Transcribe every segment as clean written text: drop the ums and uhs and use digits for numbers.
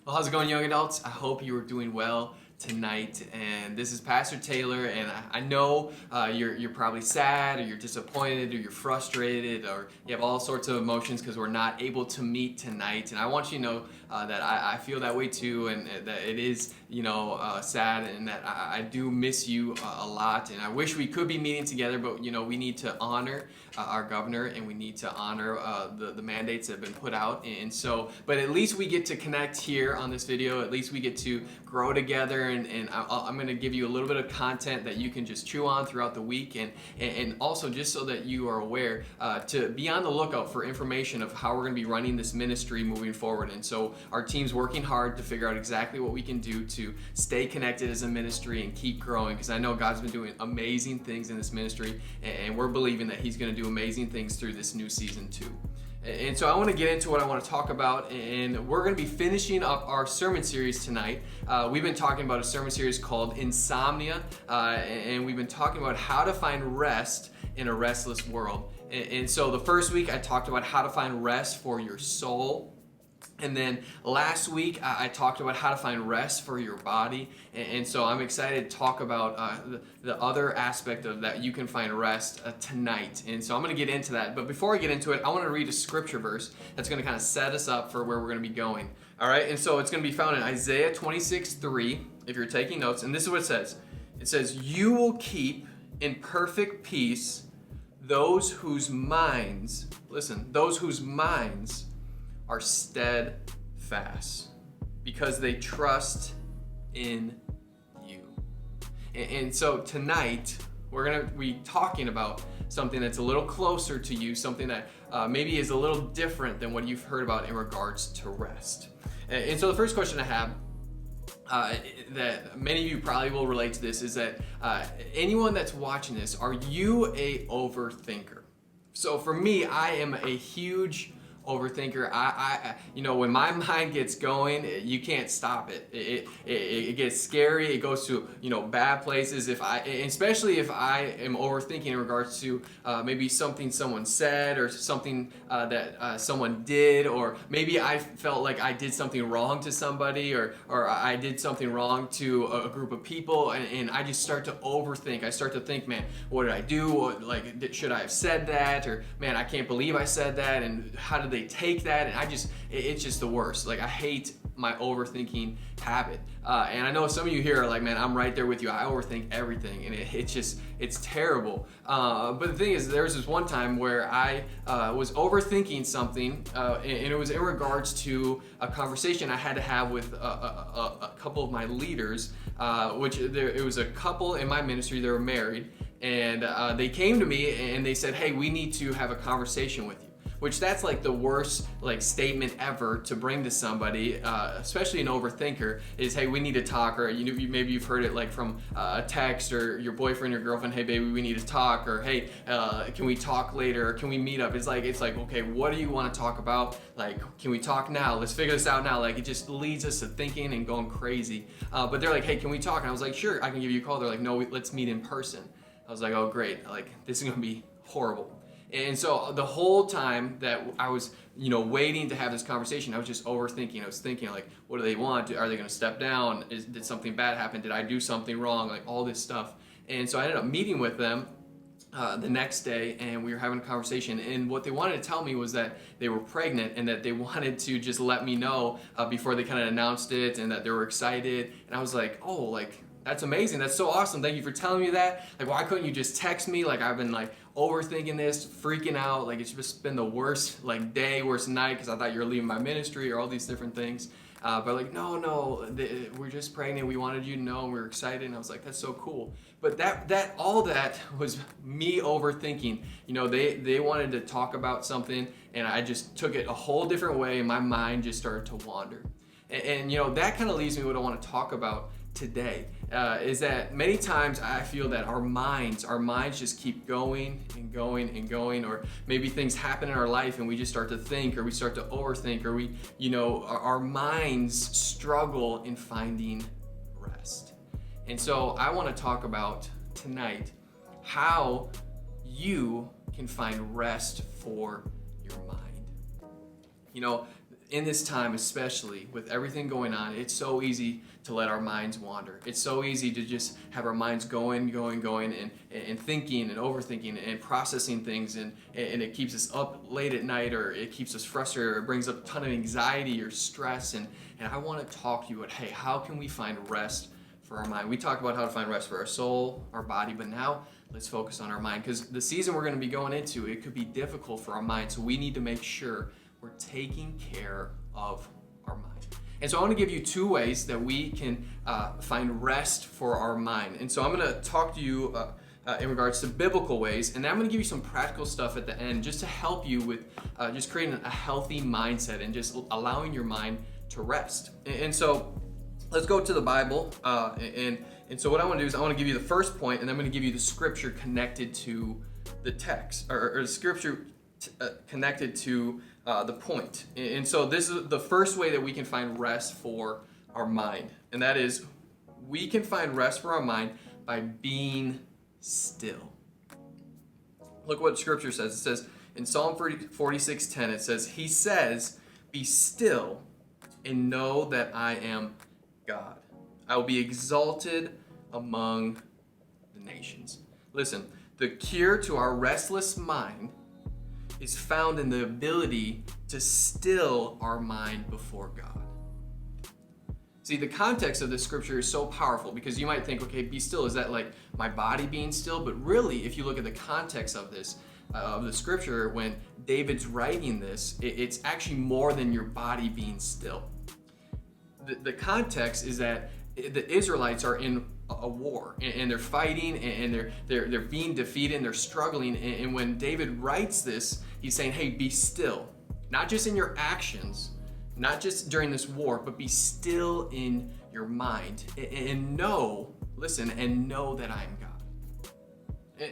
Well, how's it going, young adults? I hope you are doing well tonight. And this is Pastor Taylor, and I know you're probably sad, or you're disappointed, or you're frustrated, or you have all sorts of emotions because we're not able to meet tonight. And I want you to know that I feel that way too, and that it is, sad, and that I do miss you a lot. And I wish we could be meeting together, but we need to honor our governor, and we need to honor the mandates that have been put out. And so, but at least we get to connect here on this video. At least we get to grow together, and I'm going to give you a little bit of content that you can just chew on throughout the week, and also just so that you are aware to be on the lookout for information of how we're going to be running this ministry moving forward. And so our team's working hard to figure out exactly what we can do to stay connected as a ministry and keep growing, because I know God's been doing amazing things in this ministry, and we're believing that He's going to do amazing things through this new season too. And so I want to get into what I want to talk about, and we're going to be finishing up our sermon series tonight. We've been talking about a sermon series called Insomnia, and we've been talking about how to find rest in a restless world. And so the first week I talked about how to find rest for your soul. And then last week, I talked about how to find rest for your body. And so I'm excited to talk about the other aspect of that you can find rest tonight. And so I'm going to get into that. But before I get into it, I want to read a scripture verse that's going to kind of set us up for where we're going to be going. All right. And so it's going to be found in Isaiah 26:3, if you're taking notes. And this is what it says. It says, "You will keep in perfect peace those whose minds," listen, "those whose minds are steadfast, because they trust in you." And so tonight we're going to be talking about something that's a little closer to you, something that maybe is a little different than what you've heard about in regards to rest. And so the first question I have that many of you probably will relate to this is that anyone that's watching this, are you a overthinker? So for me, I am a huge overthinker. I when my mind gets going, you can't stop it. It gets scary. It goes to bad places. Especially if I am overthinking in regards to maybe something someone said, or something that someone did, or maybe I felt like I did something wrong to somebody, or I did something wrong to a group of people, and I just start to overthink. I start to think, man, what did I do? Like, should I have said that? Or, man, I can't believe I said that, and how did they take that? And it's just the worst. Like, I hate my overthinking habit. And I know some of you here are like, man, I'm right there with you. I overthink everything, and it's terrible. But the thing is, there was this one time where I was overthinking something, and it was in regards to a conversation I had to have with a couple of my leaders, it was a couple in my ministry. They were married, and they came to me and they said, "Hey, we need to have a conversation with you." Which, that's like the worst statement ever to bring to somebody, especially an overthinker, is, "Hey, we need to talk," or maybe you've heard it from a text, or your boyfriend or girlfriend, "Hey, baby, we need to talk," or, "Hey, can we talk later? Or can we meet up?" It's like, okay, what do you want to talk about? Can we talk now? Let's figure this out now. It just leads us to thinking and going crazy. But they're like, "Hey, can we talk?" And I was like, "Sure, I can give you a call." They're like, "No, let's meet in person." I was like, "Oh, great! This is gonna be horrible." And so the whole time that I was, waiting to have this conversation, I was just overthinking. I was thinking, what do they want? Are they going to step down? Did something bad happen? Did I do something wrong? All this stuff. And so I ended up meeting with them the next day, and we were having a conversation. And what they wanted to tell me was that they were pregnant, and that they wanted to just let me know before they kind of announced it, and that they were excited. And I was like, "Oh, that's amazing. That's so awesome. Thank you for telling me that. Why couldn't you just text me? I've been overthinking this, freaking out. It's just been the worst day, worst night, because I thought you were leaving my ministry," or all these different things. But no, we're just pregnant. We wanted you to know, and we were excited. And I was like, "That's so cool." But all that was me overthinking. They wanted to talk about something, and I just took it a whole different way, and my mind just started to wander. And that kind of leads me to what I want to talk about today, is that many times I feel that our minds just keep going and going and going, or maybe things happen in our life and we just start to think, or we start to overthink, or our minds struggle in finding rest. And so I want to talk about tonight how you can find rest for your mind. in this time, especially with everything going on, it's so easy to let our minds wander. It's so easy to just have our minds going, and thinking and overthinking and processing things, and it keeps us up late at night, or it keeps us frustrated, or it brings up a ton of anxiety or stress. And I want to talk to you about, hey, how can we find rest for our mind? We talked about how to find rest for our soul, our body, but now let's focus on our mind, because the season we're going to be going into, it could be difficult for our mind, so we need to make sure we're taking care of our mind. And so I want to give you 2 ways that we can find rest for our mind. And so I'm going to talk to you in regards to biblical ways, and then I'm going to give you some practical stuff at the end just to help you with just creating a healthy mindset and just allowing your mind to rest. And so let's go to the Bible, and so what I want to do is I want to give you the first point, and I'm going to give you the scripture connected to the text, or the scripture connected to the point. And so this is the first way that we can find rest for our mind, and that is we can find rest for our mind by being still. Look what scripture says. It says in Psalm 46:10, it says, He says, be still and know that I am God. I will be exalted among the nations. Listen, the cure to our restless mind is found in the ability to still our mind before God. See, the context of this scripture is so powerful, because you might think, okay, be still, is that like my body being still? But really, if you look at the context of this, of the scripture, when David's writing this, it's actually more than your body being still. The context is that the Israelites are in a war, and they're fighting, and they're being defeated, and they're struggling. And when David writes this, he's saying, hey, be still. Not just in your actions, not just during this war, but be still in your mind, and know, listen, and know that I am God.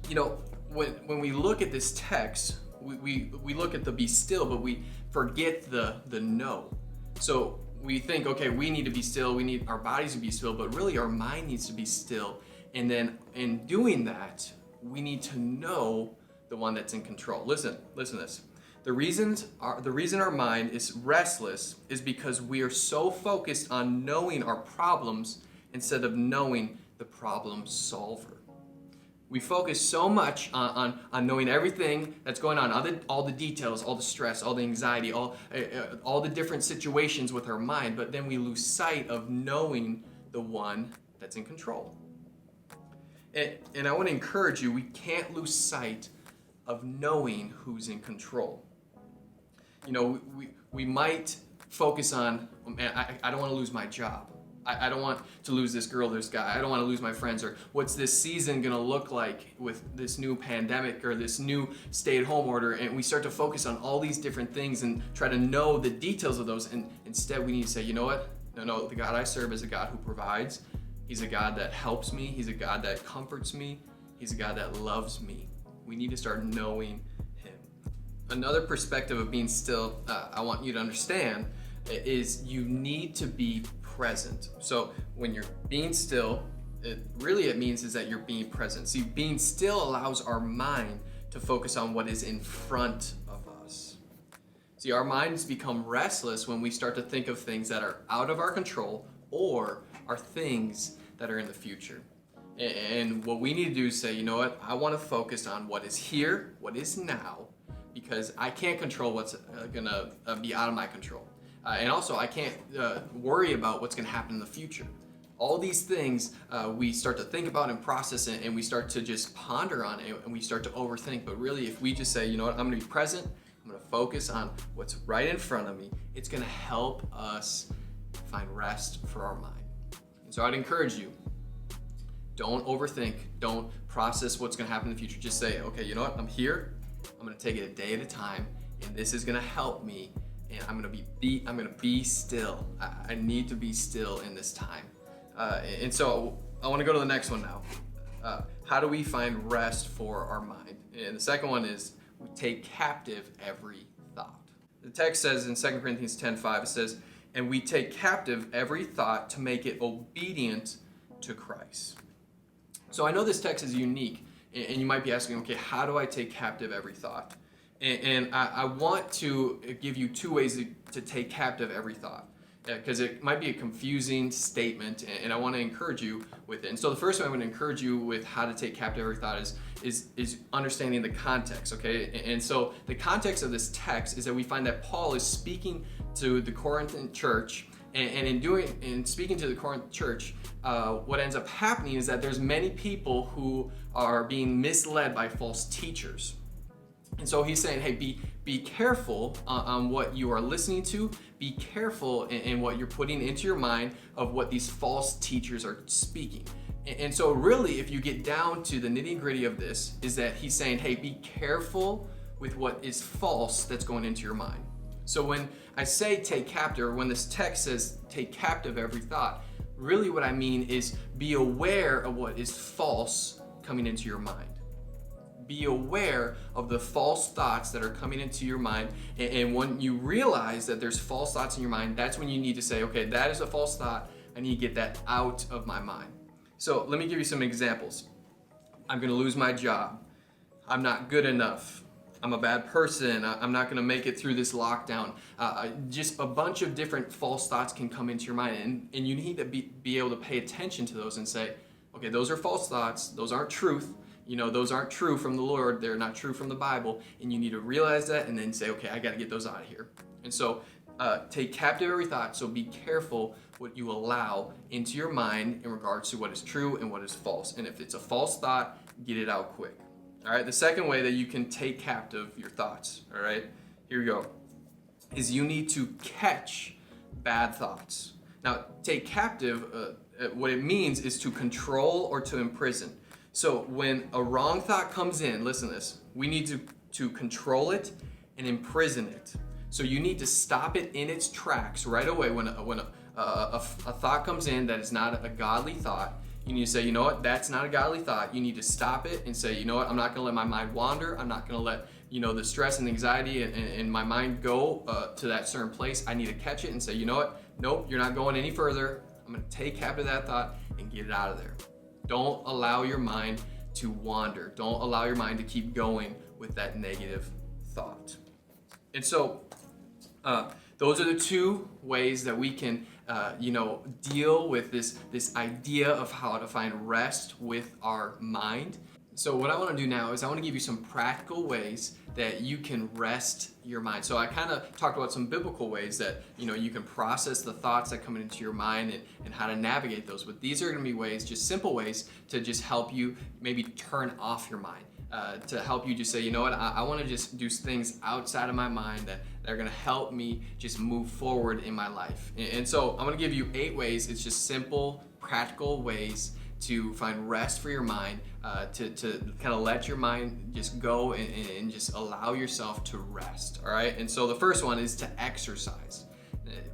You know, when we look at this text, we look at the be still, but we forget the know. So we think, okay, we need to be still, we need our bodies to be still, but really our mind needs to be still. And then in doing that, we need to know the one that's in control. Listen to this. The reason our mind is restless is because we are so focused on knowing our problems instead of knowing the problem solver. We focus so much on knowing everything that's going on, all the details, all the stress, all the anxiety, all the different situations with our mind, but then we lose sight of knowing the one that's in control. And I want to encourage you, we can't lose sight of knowing who's in control. You know, we might focus on, oh man, I don't want to lose my job. I don't want to lose this girl, this guy. I don't want to lose my friends. Or what's this season going to look like with this new pandemic or this new stay-at-home order? And we start to focus on all these different things and try to know the details of those. And instead we need to say, you know what? No, the God I serve is a God who provides. He's a God that helps me. He's a God that comforts me. He's a God that loves me. We need to start knowing Him. Another perspective of being still, I want you to understand, is you need to be present. So when you're being still, it means is that you're being present. See, being still allows our mind to focus on what is in front of us. See, our minds become restless when we start to think of things that are out of our control or are things that are in the future. And what we need to do is say, you know what? I want to focus on what is here, what is now, because I can't control what's going to be out of my control. And also, I can't worry about what's going to happen in the future. All these things we start to think about and process it, and we start to just ponder on it, and we start to overthink. But really, if we just say, you know what, I'm going to be present, I'm going to focus on what's right in front of me, it's going to help us find rest for our mind. And so I'd encourage you, don't overthink, don't process what's going to happen in the future. Just say, okay, you know what, I'm here, I'm going to take it a day at a time, and this is going to help me. And I'm gonna be still. I need to be still in this time. And so I want to go to the next one now. How do we find rest for our mind? And the second one is we take captive every thought. The text says in 2 Corinthians 10:5, it says, and we take captive every thought to make it obedient to Christ. So I know this text is unique, and you might be asking, okay, how do I take captive every thought? And I want to give you two ways to take captive every thought, because it might be a confusing statement, and I want to encourage you with it. And so the first way I'm going to encourage you with how to take captive every thought is understanding the context, okay? And so the context of this text is that we find that Paul is speaking to the Corinthian church, and in speaking to the Corinth church, what ends up happening is that there's many people who are being misled by false teachers. And so he's saying, hey, be careful on what you are listening to. Be careful in what you're putting into your mind of what these false teachers are speaking. And so really, if you get down to the nitty-gritty of this, is that he's saying, hey, be careful with what is false that's going into your mind. So when I say take captive, or when this text says take captive every thought, really what I mean is be aware of what is false coming into your mind. Be aware of the false thoughts that are coming into your mind. And when you realize that there's false thoughts in your mind, that's when you need to say, okay, that is a false thought. I need to get that out of my mind. So let me give you some examples. I'm going to lose my job. I'm not good enough. I'm a bad person. I'm not going to make it through this lockdown. Just a bunch of different false thoughts can come into your mind. And you need to be able to pay attention to those and say, okay, those are false thoughts. Those aren't truth. Those aren't true from the Lord. They're not true from the Bible. And you need to realize that and then say, okay, I got to get those out of here. And so take captive every thought. So be careful what you allow into your mind in regards to what is true and what is false. And if it's a false thought, get it out quick. All right. The second way that you can take captive your thoughts, all right, here we go, is you need to catch bad thoughts. Now, take captive, what it means is to control or to imprison. So when a wrong thought comes in, listen to this, we need to control it and imprison it. So you need to stop it in its tracks right away. When a thought comes in that is not a godly thought, you need to say, you know what, that's not a godly thought. You need to stop it and say, you know what, I'm not going to let my mind wander. I'm not going to let the stress and anxiety and my mind go to that certain place. I need to catch it and say, you know what, nope, you're not going any further. I'm going to take captive that thought and get it out of there. Don't allow your mind to wander. Don't allow your mind to keep going with that negative thought. And so those are the two ways that we can deal with this idea of how to find rest with our mind. So what I want to do now is I want to give you some practical ways that you can rest your mind. So I kind of talked about some biblical ways that you can process the thoughts that come into your mind and how to navigate those. But these are going to be ways, just simple ways to just help you maybe turn off your mind. To help you just say, you know what, I want to just do things outside of my mind that are going to help me just move forward in my life. And so I'm going to give you 8 ways. It's just simple, practical ways to find rest for your mind, to kind of let your mind just go and just allow yourself to rest, all right? And so the first one is to exercise.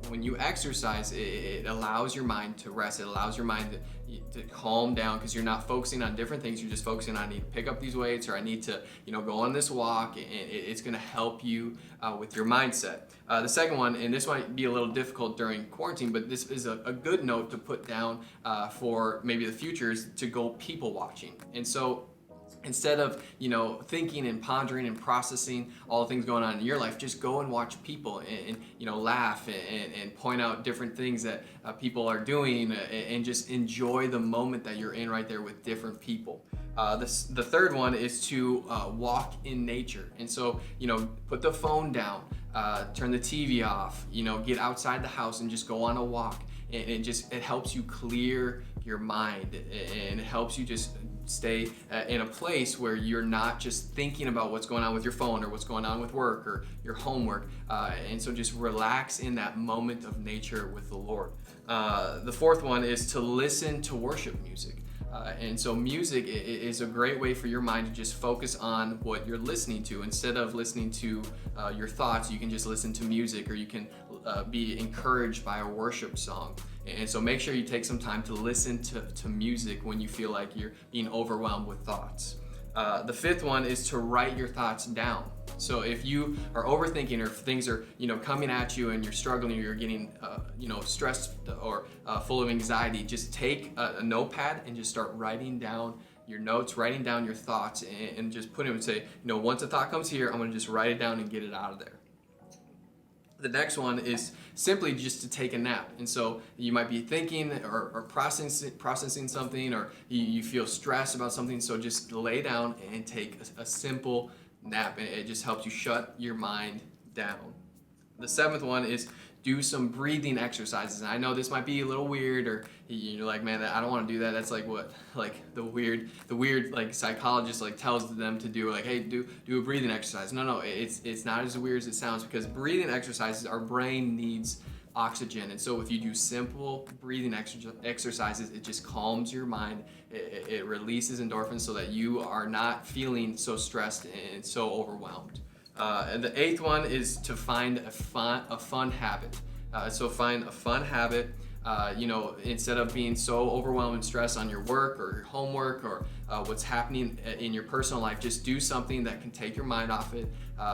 When you exercise, it allows your mind to rest. It allows your mind to calm down because you're not focusing on different things. You're just focusing on, I need to pick up these weights, or I need to go on this walk, and it's going to help you with your mindset. The second one, and this might be a little difficult during quarantine, but this is a good note to put down for maybe the future, is to go people watching. And so instead of thinking and pondering and processing all the things going on in your life, just go and watch people and laugh and point out different things that people are doing, and just enjoy the moment that you're in right there with different people. The third one is to walk in nature. And so put the phone down, turn the TV off, get outside the house and just go on a walk. And it helps you clear your mind, and it helps you just stay in a place where you're not just thinking about what's going on with your phone or what's going on with work or your homework. And so just relax in that moment of nature with the Lord. The fourth one is to listen to worship music. And so music is a great way for your mind to just focus on what you're listening to. Instead of listening to your thoughts, you can just listen to music, or you can be encouraged by a worship song. And so make sure you take some time to listen to music when you feel like you're being overwhelmed with thoughts. The fifth one is to write your thoughts down. So if you are overthinking, or if things are coming at you and you're struggling, or you're getting stressed or full of anxiety, just take a notepad and just start writing down your notes, writing down your thoughts, and just put them and say, you know, once a thought comes here, I'm going to just write it down and get it out of there. The next one is simply just to take a nap. And so you might be thinking or processing something, or you feel stressed about something. So just lay down and take a simple nap. And it just helps you shut your mind down. The seventh one is do some breathing exercises. And I know this might be a little weird, or you're like, man, I don't want to do that. That's like what, like the weird like psychologist like tells them to do, like, hey, do a breathing exercise. No, it's not as weird as it sounds, because breathing exercises, our brain needs oxygen, and so if you do simple breathing exercises, it just calms your mind. It releases endorphins so that you are not feeling so stressed and so overwhelmed. And the eighth one is to find a fun habit. So find a fun habit. You know, instead of being so overwhelmed and stressed on your work or your homework or what's happening in your personal life, just do something that can take your mind off it.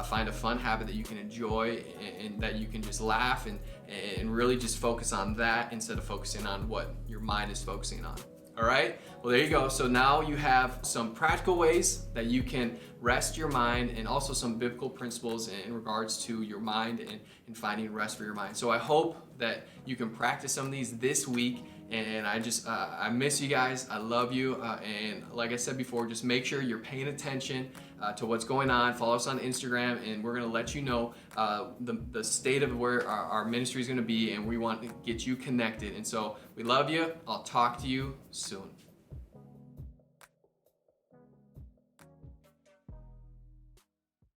Find a fun habit that you can enjoy and that you can just laugh and really just focus on that instead of focusing on what your mind is focusing on. All right, well, there you go. So now you have some practical ways that you can rest your mind, and also some biblical principles in regards to your mind and finding rest for your mind. So I hope that you can practice some of these this week. And I miss you guys. I love you. And like I said before, just make sure you're paying attention to what's going on. Follow us on Instagram, and we're going to let you know the state of where our ministry is going to be, and we want to get you connected. And so we love you. I'll talk to you soon.